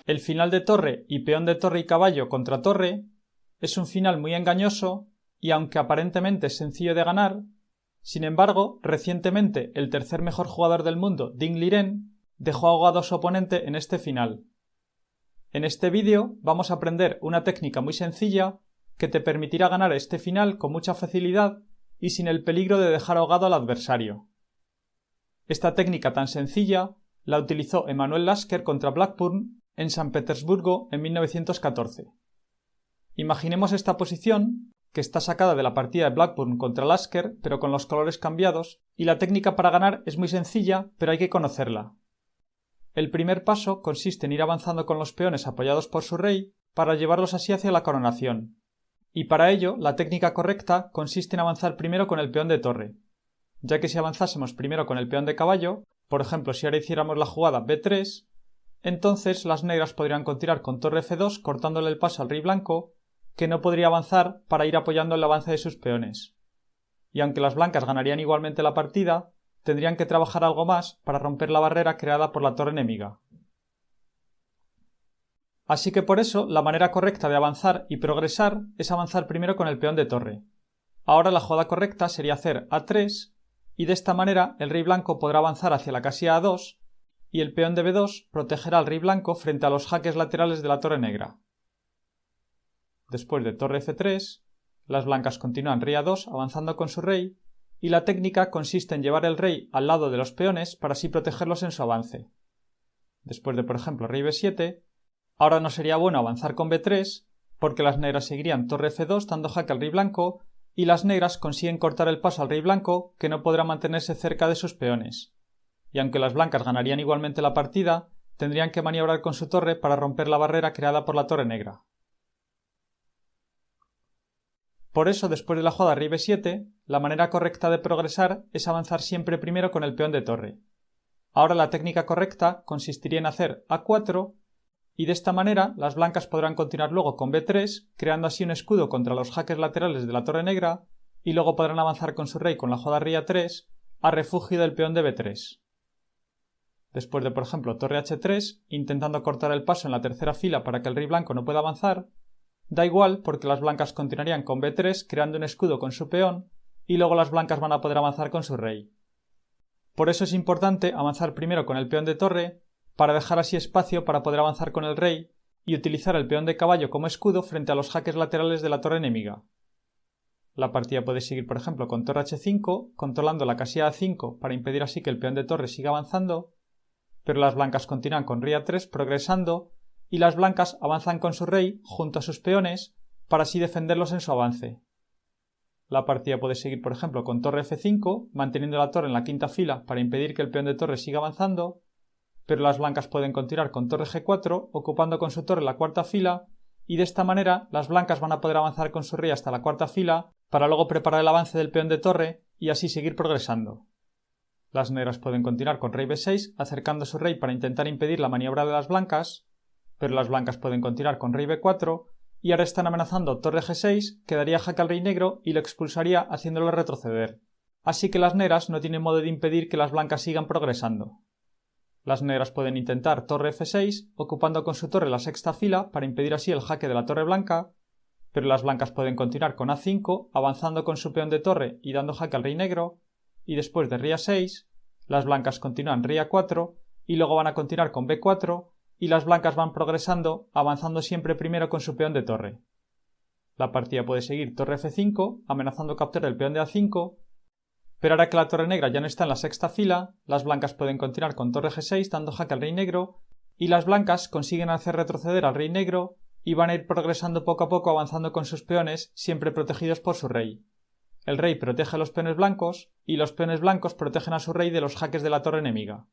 El final de torre y peón de torre y caballo contra torre es un final muy engañoso y aunque aparentemente es sencillo de ganar, sin embargo, recientemente el tercer mejor jugador del mundo, Ding Liren, dejó ahogado a su oponente en este final. En este vídeo vamos a aprender una técnica muy sencilla que te permitirá ganar este final con mucha facilidad y sin el peligro de dejar ahogado al adversario. Esta técnica tan sencilla la utilizó Emanuel Lasker contra Blackburn en San Petersburgo en 1914. Imaginemos esta posición, que está sacada de la partida de Blackburn contra Lasker, pero con los colores cambiados, y la técnica para ganar es muy sencilla, pero hay que conocerla. El primer paso consiste en ir avanzando con los peones apoyados por su rey para llevarlos así hacia la coronación. Y para ello, la técnica correcta consiste en avanzar primero con el peón de torre, ya que si avanzásemos primero con el peón de caballo, por ejemplo si ahora hiciéramos la jugada b3, entonces las negras podrían continuar con torre f2 cortándole el paso al rey blanco, que no podría avanzar para ir apoyando el avance de sus peones. Y aunque las blancas ganarían igualmente la partida, tendrían que trabajar algo más para romper la barrera creada por la torre enemiga. Así que por eso la manera correcta de avanzar y progresar es avanzar primero con el peón de torre. Ahora la jugada correcta sería hacer a3 y de esta manera el rey blanco podrá avanzar hacia la casilla a2 y el peón de b2 protegerá al rey blanco frente a los jaques laterales de la torre negra. Después de torre f3, las blancas continúan rey a2 avanzando con su rey y la técnica consiste en llevar el rey al lado de los peones para así protegerlos en su avance. Después de, por ejemplo, rey b7, ahora no sería bueno avanzar con b3 porque las negras seguirían torre f2 dando jaque al rey blanco y las negras consiguen cortar el paso al rey blanco que no podrá mantenerse cerca de sus peones. Y aunque las blancas ganarían igualmente la partida, tendrían que maniobrar con su torre para romper la barrera creada por la torre negra. Por eso, después de la jugada rey b7, la manera correcta de progresar es avanzar siempre primero con el peón de torre. Ahora la técnica correcta consistiría en hacer a4 y de esta manera las blancas podrán continuar luego con b3, creando así un escudo contra los jaques laterales de la torre negra y luego podrán avanzar con su rey con la jugada rey a3 a refugio del peón de b3. Después de, por ejemplo, torre h3, intentando cortar el paso en la tercera fila para que el rey blanco no pueda avanzar, da igual porque las blancas continuarían con b3 creando un escudo con su peón y luego las blancas van a poder avanzar con su rey. Por eso es importante avanzar primero con el peón de torre para dejar así espacio para poder avanzar con el rey y utilizar el peón de caballo como escudo frente a los jaques laterales de la torre enemiga. La partida puede seguir, por ejemplo, con torre h5, controlando la casilla a5 para impedir así que el peón de torre siga avanzando, pero las blancas continúan con rey a3 progresando y las blancas avanzan con su rey junto a sus peones para así defenderlos en su avance. La partida puede seguir, por ejemplo, con torre f5, manteniendo la torre en la quinta fila para impedir que el peón de torre siga avanzando, pero las blancas pueden continuar con torre g4, ocupando con su torre la cuarta fila, y de esta manera las blancas van a poder avanzar con su rey hasta la cuarta fila para luego preparar el avance del peón de torre y así seguir progresando. Las negras pueden continuar con rey b6, acercando su rey para intentar impedir la maniobra de las blancas, pero las blancas pueden continuar con rey b4 y ahora están amenazando torre g6 que daría jaque al rey negro y lo expulsaría haciéndolo retroceder. Así que las negras no tienen modo de impedir que las blancas sigan progresando. Las negras pueden intentar torre f6 ocupando con su torre la sexta fila para impedir así el jaque de la torre blanca, pero las blancas pueden continuar con a5 avanzando con su peón de torre y dando jaque al rey negro y después de rey a6 las blancas continúan rey a4 y luego van a continuar con b4 y las blancas van progresando, avanzando siempre primero con su peón de torre. La partida puede seguir torre f5, amenazando capturar el peón de a5, pero ahora que la torre negra ya no está en la sexta fila, las blancas pueden continuar con torre g6 dando jaque al rey negro, y las blancas consiguen hacer retroceder al rey negro y van a ir progresando poco a poco avanzando con sus peones, siempre protegidos por su rey. El rey protege a los peones blancos, y los peones blancos protegen a su rey de los jaques de la torre enemiga.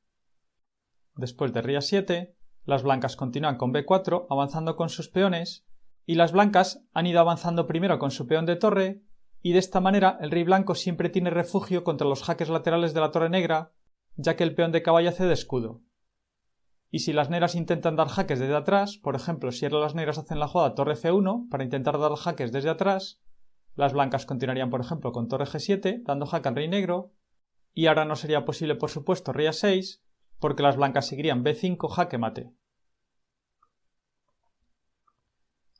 Después de rey a7, las blancas continúan con b4 avanzando con sus peones y las blancas han ido avanzando primero con su peón de torre y de esta manera el rey blanco siempre tiene refugio contra los jaques laterales de la torre negra, ya que el peón de caballo hace de escudo. Y si las negras intentan dar jaques desde atrás, por ejemplo si ahora las negras hacen la jugada torre f1 para intentar dar jaques desde atrás, las blancas continuarían por ejemplo con torre g7 dando jaque al rey negro y ahora no sería posible por supuesto rey a6 porque las blancas seguirían b5 jaque mate.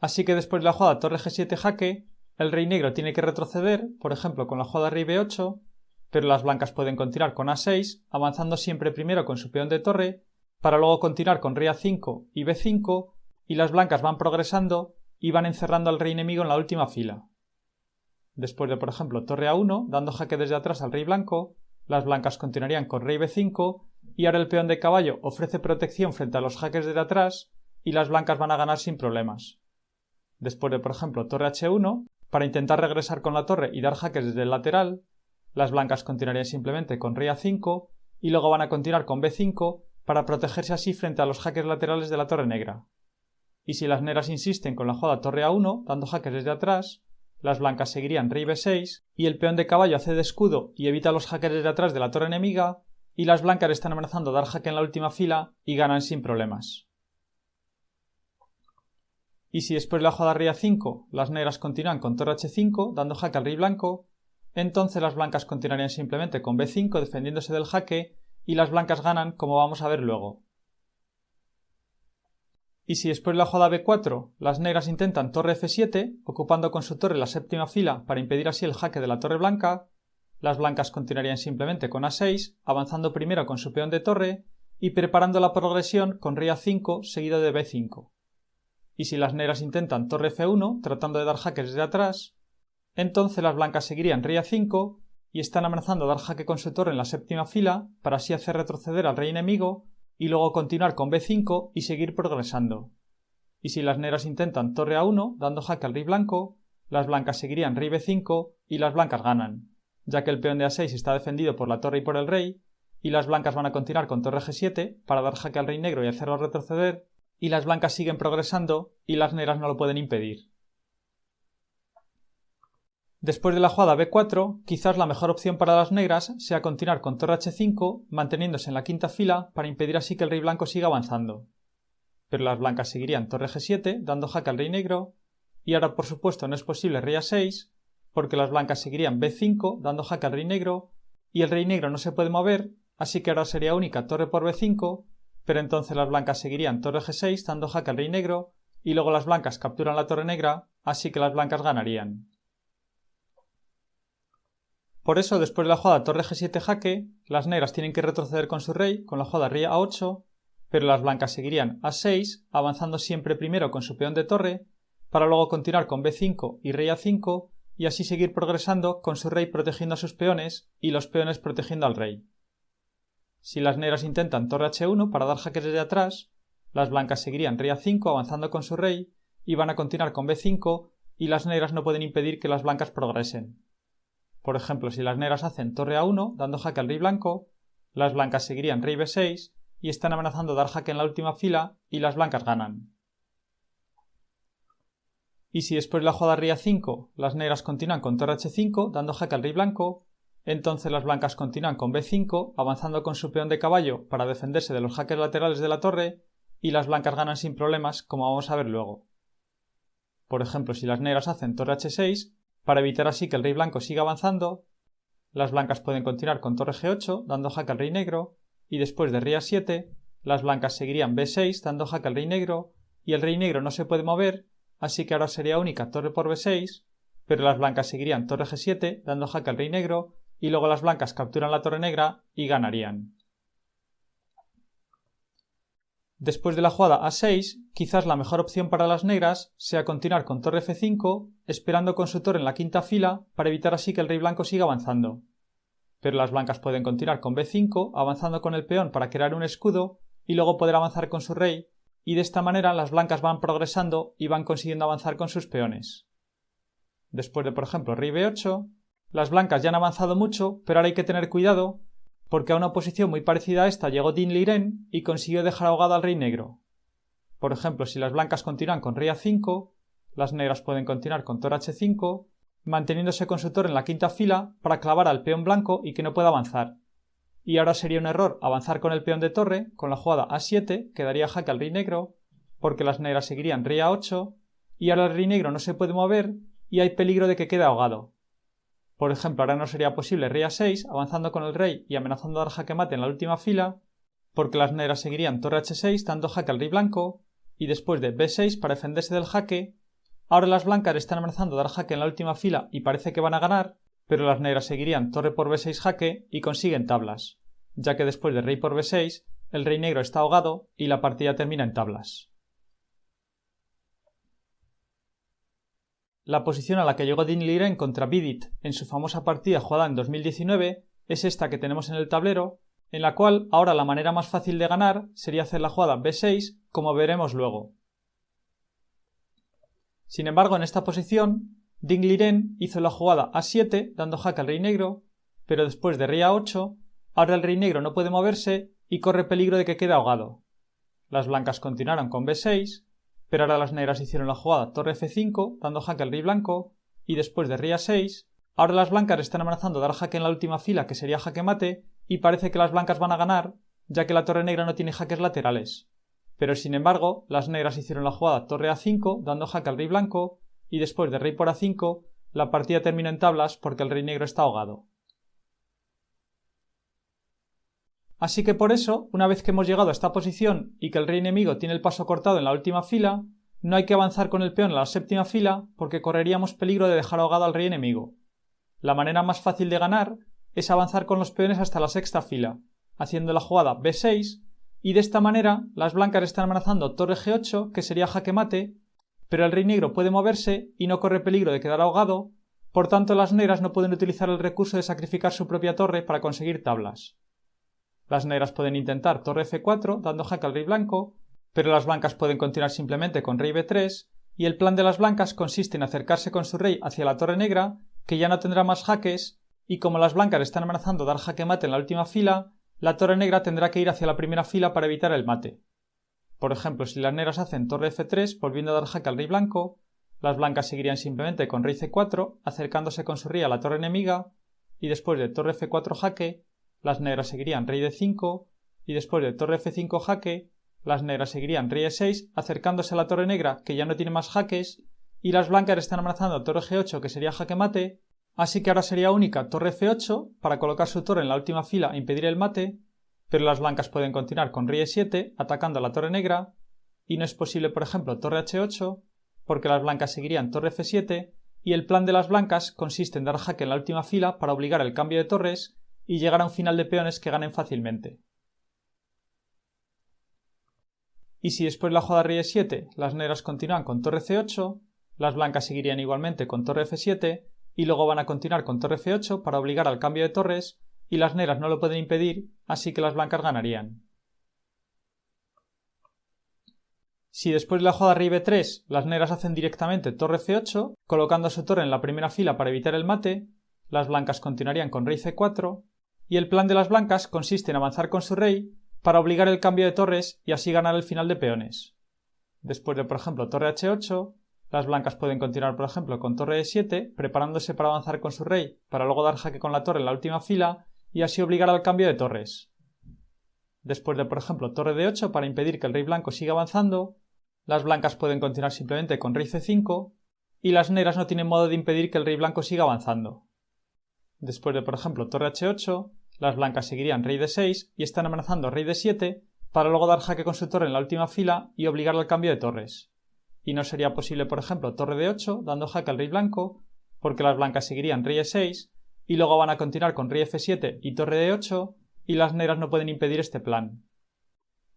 Así que después de la jugada torre G7 jaque, el rey negro tiene que retroceder, por ejemplo con la jugada rey B8, pero las blancas pueden continuar con A6, avanzando siempre primero con su peón de torre, para luego continuar con rey A5 y B5, y las blancas van progresando y van encerrando al rey enemigo en la última fila. Después de, por ejemplo, torre A1, dando jaque desde atrás al rey blanco, las blancas continuarían con rey B5 y ahora el peón de caballo ofrece protección frente a los jaques desde atrás y las blancas van a ganar sin problemas. Después de, por ejemplo, torre H1, para intentar regresar con la torre y dar jaques desde el lateral, las blancas continuarían simplemente con rey A5 y luego van a continuar con B5 para protegerse así frente a los jaques laterales de la torre negra. Y si las negras insisten con la jugada torre A1, dando jaques desde atrás, las blancas seguirían rey B6 y el peón de caballo hace de escudo y evita los jaques desde atrás de la torre enemiga y las blancas están amenazando dar jaque en la última fila y ganan sin problemas. Y si después de la jugada rey A5 las negras continúan con torre H5 dando jaque al rey blanco, entonces las blancas continuarían simplemente con B5 defendiéndose del jaque y las blancas ganan, como vamos a ver luego. Y si después de la jugada B4 las negras intentan torre F7, ocupando con su torre la séptima fila para impedir así el jaque de la torre blanca, las blancas continuarían simplemente con A6, avanzando primero con su peón de torre y preparando la progresión con rey A5 seguido de B5. Y si las negras intentan torre F1, tratando de dar jaques desde atrás, entonces las blancas seguirían rey A5 y están amenazando dar jaque con su torre en la séptima fila para así hacer retroceder al rey enemigo y luego continuar con B5 y seguir progresando. Y si las negras intentan torre A1 dando jaque al rey blanco, las blancas seguirían rey B5 y las blancas ganan, ya que el peón de A6 está defendido por la torre y por el rey, y las blancas van a continuar con torre G7 para dar jaque al rey negro y hacerlo retroceder, y las blancas siguen progresando y las negras no lo pueden impedir. Después de la jugada B4, quizás la mejor opción para las negras sea continuar con torre H5, manteniéndose en la quinta fila para impedir así que el rey blanco siga avanzando. Pero las blancas seguirían torre G7, dando jaque al rey negro, y ahora por supuesto no es posible rey A6, porque las blancas seguirían B5, dando jaque al rey negro, y el rey negro no se puede mover, así que ahora sería única torre por B5, pero entonces las blancas seguirían torre G6, dando jaque al rey negro, y luego las blancas capturan la torre negra, así que las blancas ganarían. Por eso, después de la jugada torre G7 jaque, las negras tienen que retroceder con su rey, con la jugada rey A8, pero las blancas seguirían A6, avanzando siempre primero con su peón de torre, para luego continuar con B5 y rey A5, y así seguir progresando con su rey protegiendo a sus peones y los peones protegiendo al rey. Si las negras intentan torre H1 para dar jaques desde atrás, las blancas seguirían rey A5 avanzando con su rey, y van a continuar con B5, y las negras no pueden impedir que las blancas progresen. Por ejemplo, si las negras hacen torre A1 dando jaque al rey blanco, las blancas seguirían rey B6 y están amenazando dar jaque en la última fila y las blancas ganan. Y si después de la jugada rey A5 las negras continúan con torre H5 dando jaque al rey blanco, entonces las blancas continúan con B5 avanzando con su peón de caballo para defenderse de los jaques laterales de la torre y las blancas ganan sin problemas, como vamos a ver luego. Por ejemplo, si las negras hacen torre H6, para evitar así que el rey blanco siga avanzando, las blancas pueden continuar con torre G8 dando jaque al rey negro y después de rey A7 las blancas seguirían B6 dando jaque al rey negro y el rey negro no se puede mover, así que ahora sería única torre por B6, pero las blancas seguirían torre G7 dando jaque al rey negro y luego las blancas capturan la torre negra y ganarían. Después de la jugada A6, quizás la mejor opción para las negras sea continuar con torre F5, esperando con su torre en la quinta fila para evitar así que el rey blanco siga avanzando. Pero las blancas pueden continuar con B5, avanzando con el peón para crear un escudo y luego poder avanzar con su rey, y de esta manera las blancas van progresando y van consiguiendo avanzar con sus peones. Después de, por ejemplo, rey B8, las blancas ya han avanzado mucho, pero ahora hay que tener cuidado porque a una posición muy parecida a esta llegó Din Liren y consiguió dejar ahogado al rey negro. Por ejemplo, si las blancas continúan con rey A5, las negras pueden continuar con torre H5, manteniéndose con su torre en la quinta fila para clavar al peón blanco y que no pueda avanzar. Y ahora sería un error avanzar con el peón de torre, con la jugada A7, que daría jaque al rey negro, porque las negras seguirían rey A8, y ahora el rey negro no se puede mover y hay peligro de que quede ahogado. Por ejemplo, ahora no sería posible rey A6 avanzando con el rey y amenazando dar jaque mate en la última fila, porque las negras seguirían torre H6 dando jaque al rey blanco y después de B6 para defenderse del jaque, Ahora las blancas están amenazando dar jaque en la última fila y parece que van a ganar, pero las negras seguirían torre por b6 jaque y consiguen tablas, ya que después de rey por b6, el rey negro está ahogado y la partida termina en tablas. La posición a la que llegó Ding Liren contra Vidit en su famosa partida jugada en 2019 es esta que tenemos en el tablero, en la cual ahora la manera más fácil de ganar sería hacer la jugada b6, como veremos luego. Sin embargo, en esta posición, Ding Liren hizo la jugada a7 dando jaque al rey negro, pero después de rey a8, ahora el rey negro no puede moverse y corre peligro de que quede ahogado. Las blancas continuaron con b6, pero ahora las negras hicieron la jugada torre f5 dando jaque al rey blanco, y después de rey a6, ahora las blancas están amenazando dar jaque en la última fila, que sería jaque mate, y parece que las blancas van a ganar, ya que la torre negra no tiene jaques laterales. Pero sin embargo, las negras hicieron la jugada torre a5 dando jaque al rey blanco, y después de rey por a5, la partida termina en tablas porque el rey negro está ahogado. Así que por eso, una vez que hemos llegado a esta posición y que el rey enemigo tiene el paso cortado en la última fila, no hay que avanzar con el peón a la séptima fila porque correríamos peligro de dejar ahogado al rey enemigo. La manera más fácil de ganar es avanzar con los peones hasta la sexta fila, haciendo la jugada b6, y de esta manera las blancas están amenazando torre g8, que sería jaque mate, pero el rey negro puede moverse y no corre peligro de quedar ahogado, por tanto las negras no pueden utilizar el recurso de sacrificar su propia torre para conseguir tablas. Las negras pueden intentar torre f4 dando jaque al rey blanco, pero las blancas pueden continuar simplemente con rey b3, y el plan de las blancas consiste en acercarse con su rey hacia la torre negra, que ya no tendrá más jaques, y como las blancas están amenazando dar jaque mate en la última fila, la torre negra tendrá que ir hacia la primera fila para evitar el mate. Por ejemplo, si las negras hacen torre f3 volviendo a dar jaque al rey blanco, las blancas seguirían simplemente con rey c4 acercándose con su rey a la torre enemiga, y después de torre f4 jaque, las negras seguirían rey d5, y después de torre f5 jaque, las negras seguirían rey e6 acercándose a la torre negra, que ya no tiene más jaques, y las blancas están amenazando torre g8, que sería jaque mate, así que ahora sería única torre f8 para colocar su torre en la última fila e impedir el mate, pero las blancas pueden continuar con rey e7 atacando a la torre negra, y no es posible, por ejemplo, torre h8, porque las blancas seguirían torre f7, y el plan de las blancas consiste en dar jaque en la última fila para obligar el cambio de torres y llegar a un final de peones que ganen fácilmente. Y si después de la jugada rey e7 las negras continúan con torre c8, las blancas seguirían igualmente con torre f7 y luego van a continuar con torre f8 para obligar al cambio de torres, y las negras no lo pueden impedir, así que las blancas ganarían. Si después de la jugada rey b3 las negras hacen directamente torre f8, colocando su torre en la primera fila para evitar el mate, las blancas continuarían con rey c4, y el plan de las blancas consiste en avanzar con su rey para obligar el cambio de torres y así ganar el final de peones. Después de, por ejemplo, torre h8, las blancas pueden continuar, por ejemplo, con torre e7, preparándose para avanzar con su rey, para luego dar jaque con la torre en la última fila y así obligar al cambio de torres. Después de, por ejemplo, torre d8 para impedir que el rey blanco siga avanzando, las blancas pueden continuar simplemente con rey c5 y las negras no tienen modo de impedir que el rey blanco siga avanzando. Después de, por ejemplo, torre h8, las blancas seguirían rey d6 y están amenazando rey d7 para luego dar jaque con su torre en la última fila y obligar al cambio de torres. Y no sería posible, por ejemplo, torre d8 dando jaque al rey blanco, porque las blancas seguirían rey e6 y luego van a continuar con rey f7 y torre d8 y las negras no pueden impedir este plan.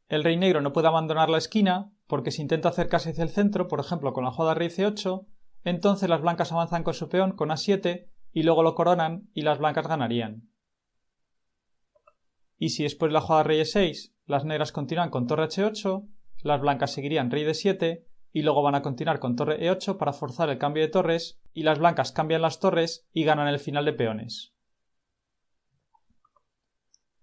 El rey negro no puede abandonar la esquina porque si intenta acercarse hacia el centro, por ejemplo con la jugada rey c8, entonces las blancas avanzan con su peón con a7 y luego lo coronan y las blancas ganarían. Y si después de la jugada rey e6 las negras continúan con torre h8, las blancas seguirían rey d7 y luego van a continuar con torre e8 para forzar el cambio de torres y las blancas cambian las torres y ganan el final de peones.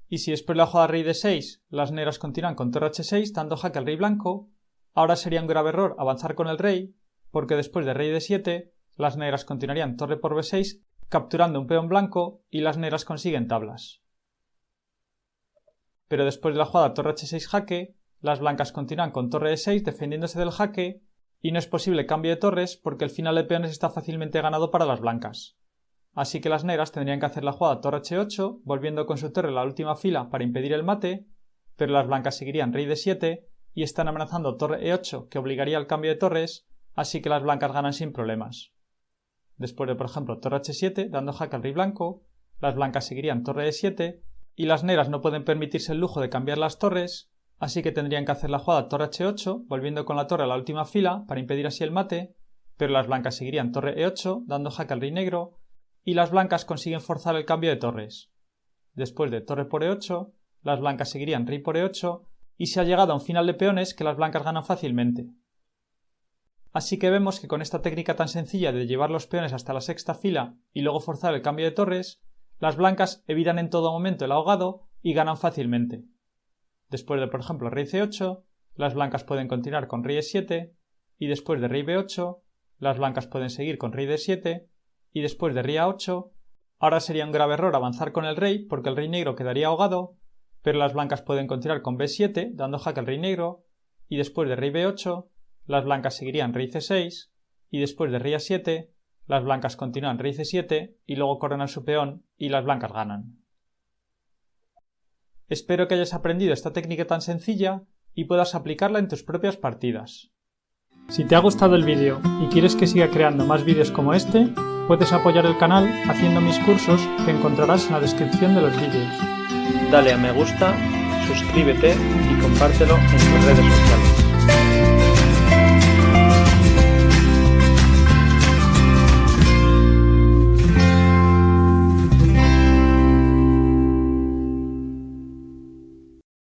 Y si después de la jugada rey d6 las negras continúan con torre h6 dando jaque al rey blanco, ahora sería un grave error avanzar con el rey, porque después de rey d7 las negras continuarían torre por b6 capturando un peón blanco y las negras consiguen tablas. Pero después de la jugada torre h6 jaque, las blancas continúan con torre e6 defendiéndose del jaque y no es posible cambio de torres porque el final de peones está fácilmente ganado para las blancas. Así que las negras tendrían que hacer la jugada torre h8 volviendo con su torre a la última fila para impedir el mate, pero las blancas seguirían rey d7 y están amenazando torre e8 que obligaría al cambio de torres así que las blancas ganan sin problemas. Después de, por ejemplo, torre h7, dando jaque al rey blanco, las blancas seguirían torre e7 y las negras no pueden permitirse el lujo de cambiar las torres, así que tendrían que hacer la jugada torre h8, volviendo con la torre a la última fila para impedir así el mate, pero las blancas seguirían torre e8, dando jaque al rey negro, y las blancas consiguen forzar el cambio de torres. Después de torre por e8, las blancas seguirían rey por e8, y se ha llegado a un final de peones que las blancas ganan fácilmente. Así que vemos que con esta técnica tan sencilla de llevar los peones hasta la sexta fila y luego forzar el cambio de torres, las blancas evitan en todo momento el ahogado y ganan fácilmente. Después de, por ejemplo, rey c8, las blancas pueden continuar con rey e7, y después de rey b8, las blancas pueden seguir con rey d7, y después de rey a8, ahora sería un grave error avanzar con el rey porque el rey negro quedaría ahogado, pero las blancas pueden continuar con b7, dando jaque al rey negro, y después de rey b8, las blancas seguirían rey c6, y después de rey a7, las blancas continúan rey c7 y luego coronan su peón y las blancas ganan. Espero que hayas aprendido esta técnica tan sencilla y puedas aplicarla en tus propias partidas. Si te ha gustado el vídeo y quieres que siga creando más vídeos como este, puedes apoyar el canal haciendo mis cursos que encontrarás en la descripción de los vídeos. Dale a me gusta, suscríbete y compártelo en tus redes sociales.